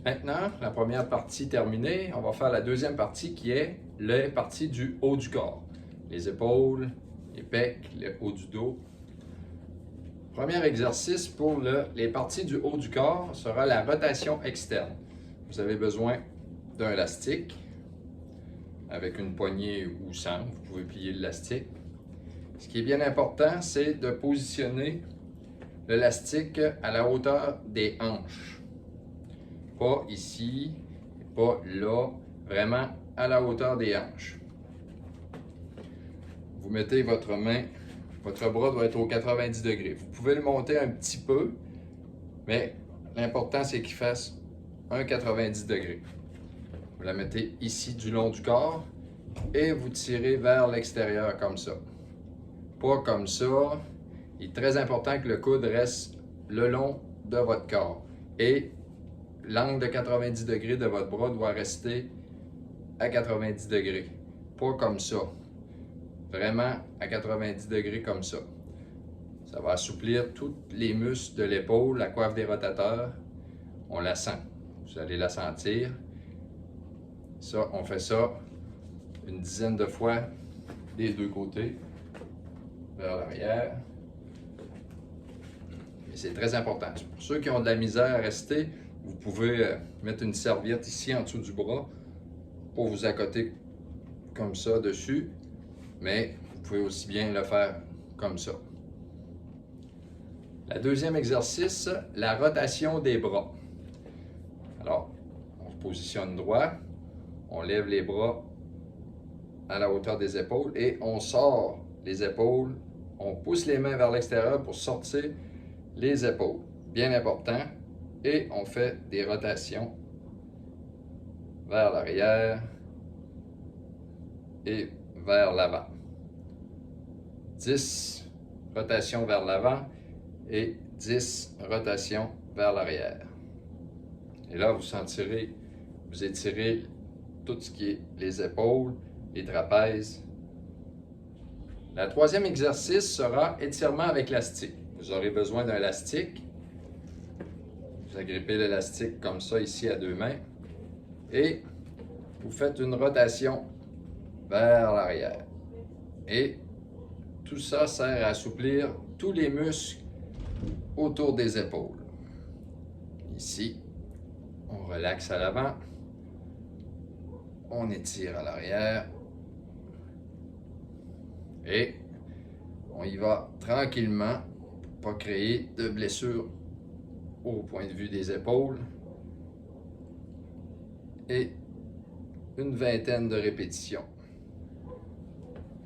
Maintenant, la première partie terminée, on va faire la deuxième partie qui est la partie du haut du corps. Les épaules, les pecs, le haut du dos. Premier exercice pour les parties du haut du corps sera la rotation externe. Vous avez besoin d'un élastique avec une poignée ou sans, vous pouvez plier l'élastique. Ce qui est bien important, c'est de positionner l'élastique à la hauteur des hanches. Pas ici, pas là, vraiment à la hauteur des hanches. Vous mettez votre main, votre bras doit être au 90 degrés. Vous pouvez le monter un petit peu, mais l'important c'est qu'il fasse un 90 degrés. Vous la mettez ici du long du corps et vous tirez vers l'extérieur comme ça. Pas comme ça. Il est très important que le coude reste le long de votre corps. Et l'angle de 90 degrés de votre bras doit rester à 90 degrés. Pas comme ça. Vraiment à 90 degrés comme ça. Ça va assouplir tous les muscles de l'épaule, la coiffe des rotateurs. On la sent. Vous allez la sentir. Ça, on fait ça une dizaine de fois des deux côtés, vers l'arrière. Et c'est très important. Pour ceux qui ont de la misère à rester, vous pouvez mettre une serviette ici en dessous du bras pour vous accoter comme ça dessus, mais vous pouvez aussi bien le faire comme ça. Le deuxième exercice, la rotation des bras. Alors, on se positionne droit, on lève les bras à la hauteur des épaules et on sort les épaules, on pousse les mains vers l'extérieur pour sortir les épaules. Bien important. Et on fait des rotations vers l'arrière et vers l'avant. 10 rotations vers l'avant et 10 rotations vers l'arrière. Et là, vous sentirez, vous étirez tout ce qui est les épaules, les trapèzes. Le troisième exercice sera étirement avec l'élastique. Vous aurez besoin d'un élastique. Vous agrippez l'élastique comme ça ici à deux mains et vous faites une rotation vers l'arrière. Et tout ça sert à assouplir tous les muscles autour des épaules. Ici, on relaxe à l'avant, on étire à l'arrière et on y va tranquillement pour ne pas créer de blessures au point de vue des épaules. Et une vingtaine de répétitions.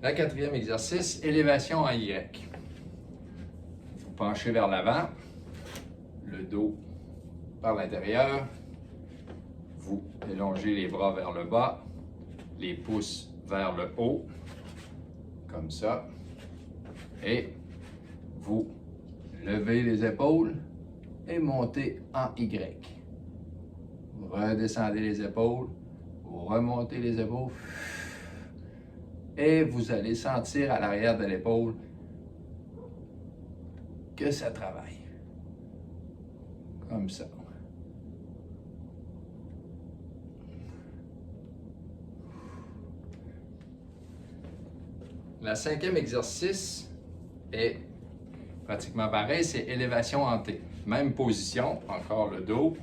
Le quatrième exercice, élévation en Y. Vous penchez vers l'avant, le dos par l'intérieur, vous élongez les bras vers le bas, les pouces vers le haut, comme ça, et vous levez les épaules et montez en Y. Vous redescendez les épaules, vous remontez les épaules et vous allez sentir à l'arrière de l'épaule que ça travaille. Comme ça. Le cinquième exercice est pratiquement pareil, c'est élévation en T. Même position, encore le dos,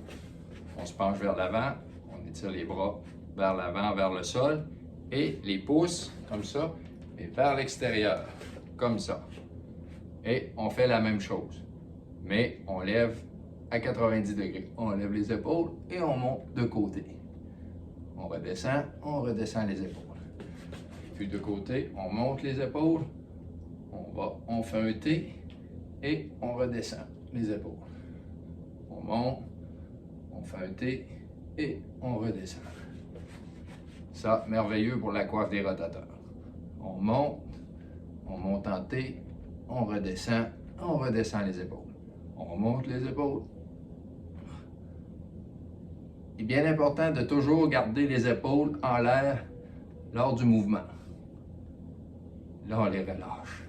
on se penche vers l'avant, on étire les bras vers l'avant, vers le sol, et les pouces, comme ça, et vers l'extérieur, comme ça. Et on fait la même chose, mais on lève à 90 degrés. On lève les épaules et on monte de côté. On redescend les épaules. Puis de côté, on monte les épaules, on fait un T et on redescend les épaules. On monte, on fait un T et on redescend. Ça, merveilleux pour la coiffe des rotateurs. On monte en T, on redescend les épaules. On remonte les épaules. Il est bien important de toujours garder les épaules en l'air lors du mouvement. Là, on les relâche.